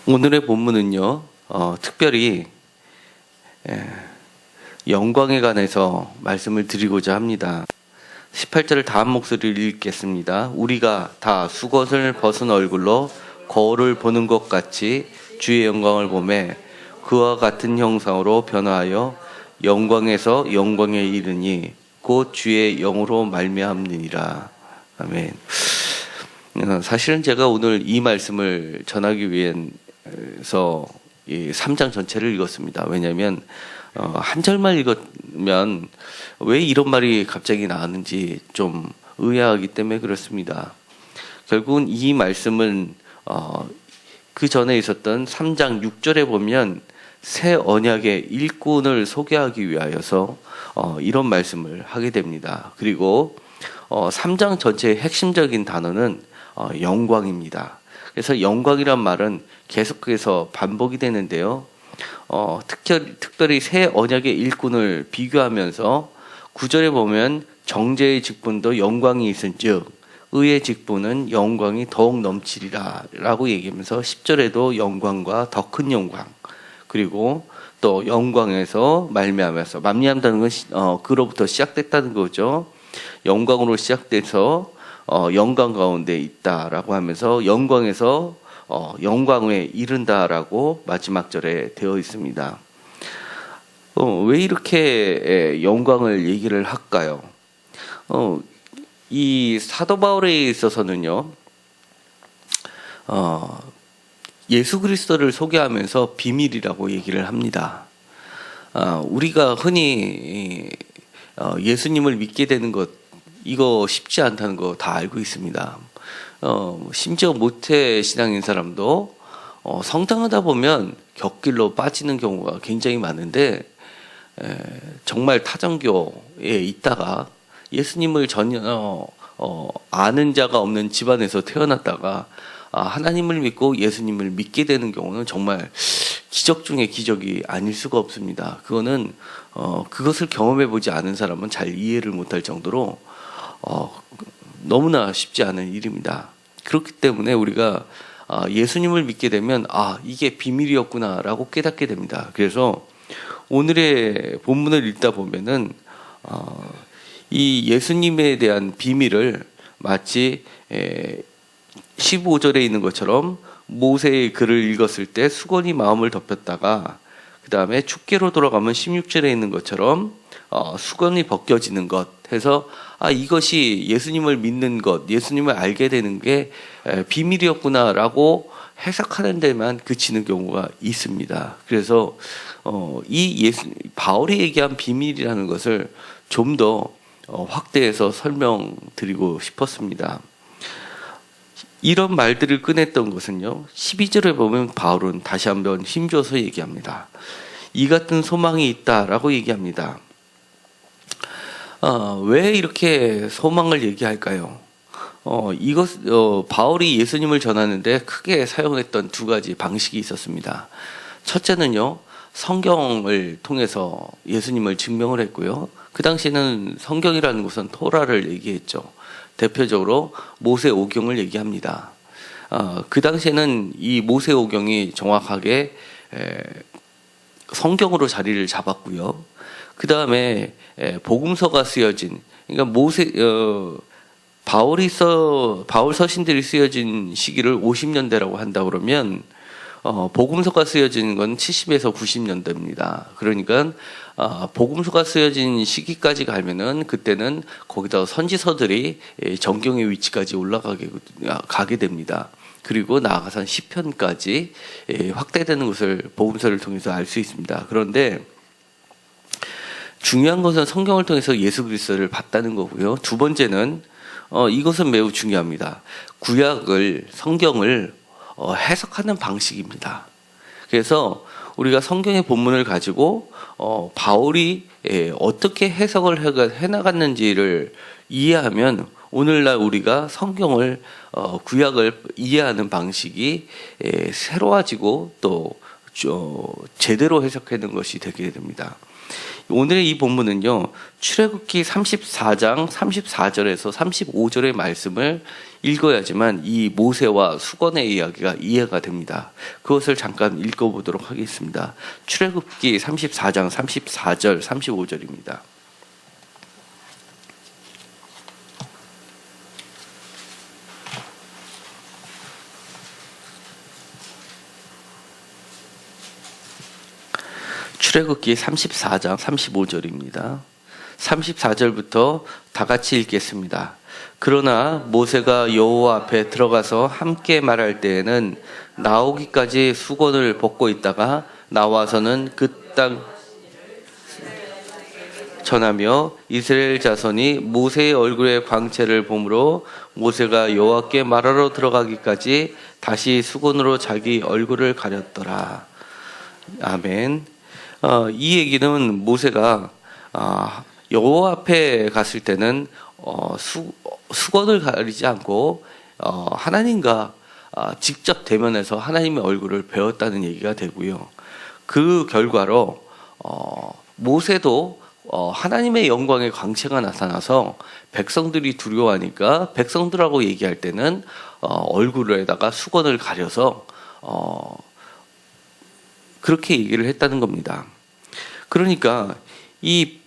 오늘의 본문은요, 특별히 영광에 관해서 말씀을 드리고자 합니다. 18절을 다 한 목소리를 읽겠습니다. 우리가 다 수것을 벗은 얼굴로 거울을 보는 것 같이 주의 영광을 보매 그와 같은 형상으로 변화하여 영광에서 영광에 이르니 곧 주의 영으로 말미암느니라. 아멘. 사실은 제가 오늘 이 말씀을 전하기 위해서 이 3장 전체를 읽었습니다. 왜냐하면 한 절만 읽으면 왜 이런 말이 갑자기 나왔는지 좀 의아하기 때문에 그렇습니다. 결국은 이 말씀은 그 전에 있었던 3장 6절에 보면 새 언약의 일꾼을 소개하기 위하여서 이런 말씀을 하게 됩니다. 그리고 3장 전체의 핵심적인 단어는 영광입니다. 그래서 영광이란 말은 계속해서 반복이 되는데요. 특별히 새 언약의 일꾼을 비교하면서 9절에 보면 정죄의 직분도 영광이 있은즉 의의 직분은 영광이 더욱 넘치리라 라고 얘기하면서 10절에도 영광과 더 큰 영광, 그리고 또 영광에서 말미암아서, 말미암다는 건 그로부터 시작됐다는 거죠. 영광으로 시작돼서 영광 가운데 있다라고 하면서 영광에서 영광에 이른다라고 마지막 절에 되어 있습니다. 왜 이렇게 영광을 얘기를 할까요? 이 사도 바울에 있어서는요, 예수 그리스도를 소개하면서 비밀이라고 얘기를 합니다. 우리가 흔히 예수님을 믿게 되는 것, 이거 쉽지 않다는 거 다 알고 있습니다. 심지어 모태 신앙인 사람도 성장하다 보면 격길로 빠지는 경우가 굉장히 많은데, 정말 타정교에 있다가 예수님을 전혀 아는 자가 없는 집안에서 태어났다가 하나님을 믿고 예수님을 믿게 되는 경우는 정말 기적 중에 기적이 아닐 수가 없습니다. 그거는 그것을 경험해 보지 않은 사람은 잘 이해를 못할 정도로 너무나 쉽지 않은 일입니다. 그렇기 때문에 우리가 예수님을 믿게 되면 이게 비밀이었구나라고 깨닫게 됩니다. 그래서 오늘의 본문을 읽다 보면은 이 예수님에 대한 비밀을 마치 15절에 있는 것처럼 모세의 글을 읽었을 때 수건이 마음을 덮였다가 그 다음에 축계로 돌아가면 16절에 있는 것처럼 수건이 벗겨지는 것 해서 이것이 예수님을 믿는 것, 예수님을 알게 되는 게 비밀이었구나라고 해석하는 데만 그치는 경우가 있습니다. 그래서 바울이 얘기한 비밀이라는 것을 좀 더 확대해서 설명드리고 싶었습니다. 이런 말들을 꺼냈던 것은요, 12절에 보면 바울은 다시 한번 힘줘서 얘기합니다. 이 같은 소망이 있다라고 얘기합니다. 왜 이렇게 소망을 얘기할까요? 바울이 예수님을 전하는데 크게 사용했던 두 가지 방식이 있었습니다. 첫째는요, 성경을 통해서 예수님을 증명을 했고요. 그 당시에는 성경이라는 것은 토라를 얘기했죠. 대표적으로 모세오경을 얘기합니다. 그 당시에는 이 모세오경이 정확하게 성경으로 자리를 잡았고요. 그 다음에 복음서가 쓰여진, 그러니까 바울 서신들이 쓰여진 시기를 50년대라고 한다 그러면 복음서가 쓰여진 건 70에서 90년대입니다. 그러니까 복음서가 쓰여진 시기까지 가면은 그때는 거기다 선지서들이 정경의 위치까지 가게 됩니다. 그리고 나아가서 시편까지 확대되는 것을 복음서를 통해서 알 수 있습니다. 그런데 중요한 것은 성경을 통해서 예수 그리스도를 봤다는 거고요. 두 번째는 이것은 매우 중요합니다. 성경을 해석하는 방식입니다. 그래서 우리가 성경의 본문을 가지고 바울이 어떻게 해석을 해나갔는지를 이해하면 오늘날 우리가 성경을 구약을 이해하는 방식이 새로워지고 또 제대로 해석하는 것이 되게 됩니다. 오늘의 이 본문은요, 출애굽기 34장 34절에서 35절의 말씀을 읽어야지만 이 모세와 수건의 이야기가 이해가 됩니다. 그것을 잠깐 읽어보도록 하겠습니다. 출애굽기 34장 34절 35절입니다. 출애굽기 34장 35절입니다. 34절부터 다 같이 읽겠습니다. 그러나 모세가 여호와 앞에 들어가서 함께 말할 때에는 나오기까지 수건을 벗고 있다가 나와서는 그 땅 전하며 이스라엘 자손이 모세의 얼굴의 광채를 보므로 모세가 여호와께 말하러 들어가기까지 다시 수건으로 자기 얼굴을 가렸더라. 아멘. 이 얘기는 모세가 여호와 앞에 갔을 때는 수건을 가리지 않고 하나님과 직접 대면해서 하나님의 얼굴을 배웠다는 얘기가 되고요. 그 결과로 모세도 하나님의 영광의 광채가 나타나서 백성들이 두려워하니까 백성들하고 얘기할 때는 얼굴에다가 수건을 가려서 그렇게 얘기를 했다는 겁니다. 그러니까 이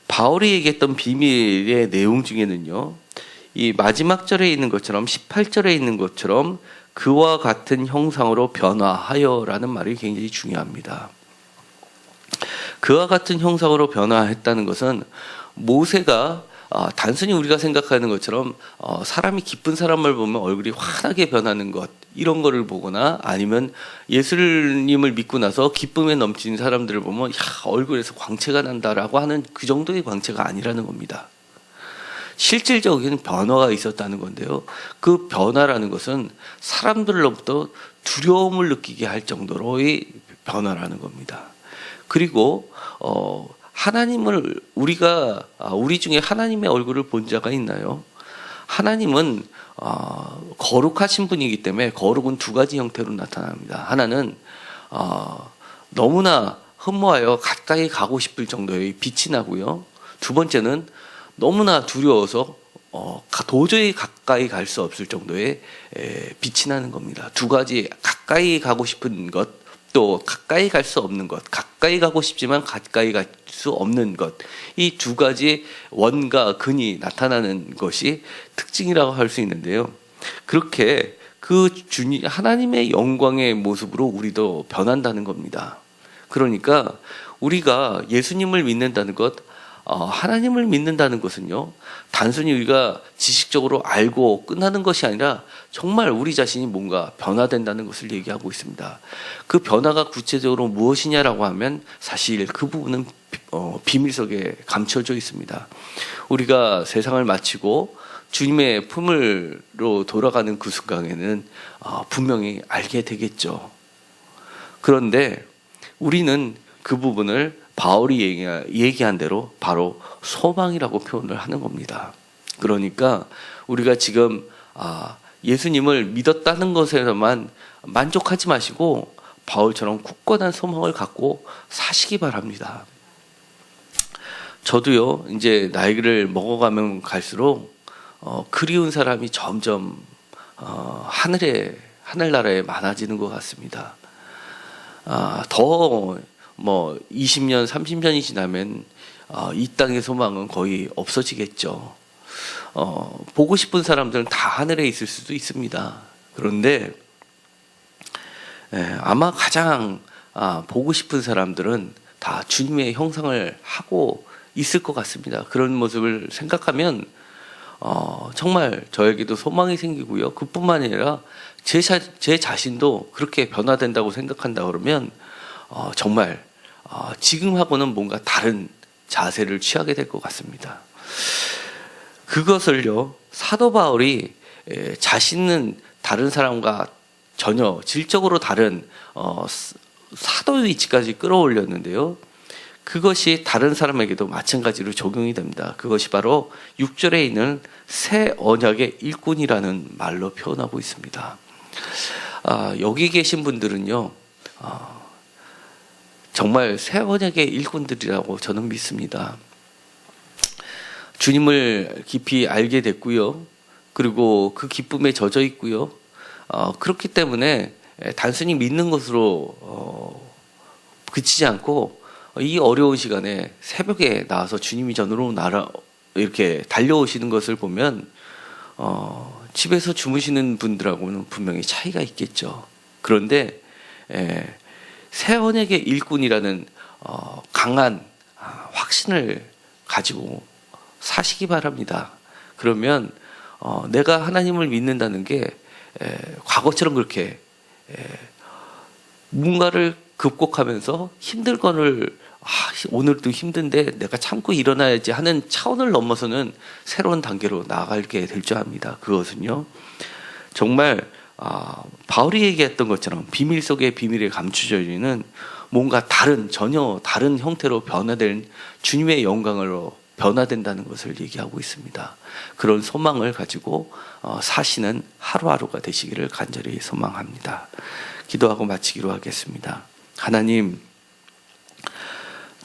바울이 얘기했던 비밀의 내용 중에는요, 이 마지막 절에 있는 것처럼 18절에 있는 것처럼 그와 같은 형상으로 변화하여라는 말이 굉장히 중요합니다. 그와 같은 형상으로 변화했다는 것은 모세가 단순히 우리가 생각하는 것처럼 사람이 기쁜 사람을 보면 얼굴이 환하게 변하는 것, 이런 거를 보거나 아니면 예수님을 믿고 나서 기쁨에 넘치는 사람들을 보면 얼굴에서 광채가 난다라고 하는 그 정도의 광채가 아니라는 겁니다. 실질적인 변화가 있었다는 건데요. 그 변화라는 것은 사람들로부터 두려움을 느끼게 할 정도로의 변화라는 겁니다. 그리고 하나님을 우리 중에 하나님의 얼굴을 본 자가 있나요? 하나님은 거룩하신 분이기 때문에 거룩은 두 가지 형태로 나타납니다. 하나는 너무나 흠모하여 가까이 가고 싶을 정도의 빛이 나고요. 두 번째는 너무나 두려워서 도저히 가까이 갈 수 없을 정도의 빛이 나는 겁니다. 두 가지, 가까이 가고 싶은 것, 또 가까이 갈 수 없는 것, 가까이 가고 싶지만 가까이 갈 수 없는 것, 이 두 가지 원과 근이 나타나는 것이 특징이라고 할 수 있는데요. 그렇게 그 하나님의 영광의 모습으로 우리도 변한다는 겁니다. 그러니까 우리가 예수님을 믿는다는 것, 하나님을 믿는다는 것은요, 단순히 우리가 지식적으로 알고 끝나는 것이 아니라 정말 우리 자신이 뭔가 변화된다는 것을 얘기하고 있습니다. 그 변화가 구체적으로 무엇이냐라고 하면 사실 그 부분은 비밀 속에 감춰져 있습니다. 우리가 세상을 마치고 주님의 품으로 돌아가는 그 순간에는 분명히 알게 되겠죠. 그런데 우리는 그 부분을 바울이 얘기한 대로 바로 소망이라고 표현을 하는 겁니다. 그러니까 우리가 지금 예수님을 믿었다는 것에서만 만족하지 마시고 바울처럼 굳건한 소망을 갖고 사시기 바랍니다. 저도요, 이제 나이를 먹어가면 갈수록 그리운 사람이 점점 하늘나라에 많아지는 것 같습니다. 더 20년, 30년이 지나면 이 땅의 소망은 거의 없어지겠죠. 보고 싶은 사람들은 다 하늘에 있을 수도 있습니다. 그런데 아마 가장 보고 싶은 사람들은 다 주님의 형상을 하고 있을 것 같습니다. 그런 모습을 생각하면 정말 저에게도 소망이 생기고요. 그뿐만 아니라 제 자신도 그렇게 변화된다고 생각한다 그러면 정말 지금하고는 뭔가 다른 자세를 취하게 될 것 같습니다. 그것을요, 사도 바울이 자신은 다른 사람과 전혀 질적으로 다른 사도 위치까지 끌어올렸는데요. 그것이 다른 사람에게도 마찬가지로 적용이 됩니다. 그것이 바로 6절에 있는 새 언약의 일꾼이라는 말로 표현하고 있습니다. 여기 계신 분들은요, 정말 새 언약의 일꾼들이라고 저는 믿습니다. 주님을 깊이 알게 됐고요. 그리고 그 기쁨에 젖어 있고요. 그렇기 때문에 단순히 믿는 것으로 그치지 않고 이 어려운 시간에 새벽에 나와서 주님이 전으로 이렇게 달려오시는 것을 보면 집에서 주무시는 분들하고는 분명히 차이가 있겠죠. 그런데 새 언약의 일꾼이라는 강한 확신을 가지고 사시기 바랍니다. 그러면 내가 하나님을 믿는다는 게 과거처럼 그렇게 뭔가를 극복하면서 힘들 거를 오늘도 힘든데 내가 참고 일어나야지 하는 차원을 넘어서는 새로운 단계로 나아가게 될 줄 압니다. 그것은요, 정말 바울이 얘기했던 것처럼 비밀 속에 비밀이 감추져 있는 뭔가 전혀 다른 형태로 변화된 주님의 영광으로 변화된다는 것을 얘기하고 있습니다. 그런 소망을 가지고 사시는 하루하루가 되시기를 간절히 소망합니다. 기도하고 마치기로 하겠습니다. 하나님,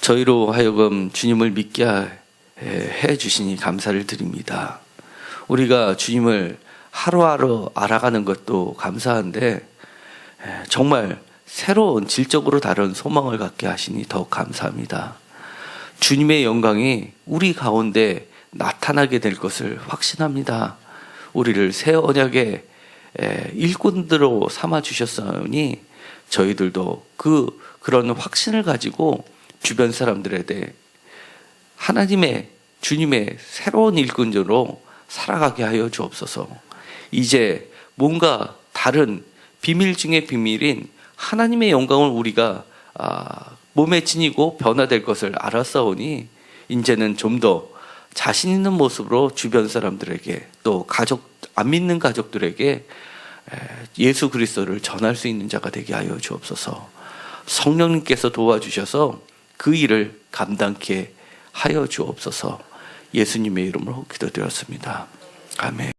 저희로 하여금 주님을 믿게 해 주시니 감사를 드립니다. 우리가 주님을 하루하루 알아가는 것도 감사한데 정말 새로운 질적으로 다른 소망을 갖게 하시니 더욱 감사합니다. 주님의 영광이 우리 가운데 나타나게 될 것을 확신합니다. 우리를 새 언약의 일꾼들로 삼아 주셨으니 저희들도 그런 확신을 가지고 주변 사람들에 대해 주님의 새로운 일꾼으로 살아가게 하여 주옵소서. 이제 뭔가 다른 비밀 중의 비밀인 하나님의 영광을 우리가 몸에 지니고 변화될 것을 알았사오니 이제는 좀 더 자신 있는 모습으로 주변 사람들에게 또 안 믿는 가족들에게 예수 그리스도를 전할 수 있는 자가 되게 하여 주옵소서. 성령님께서 도와주셔서 그 일을 감당케 하여 주옵소서. 예수님의 이름으로 기도드렸습니다. 아멘.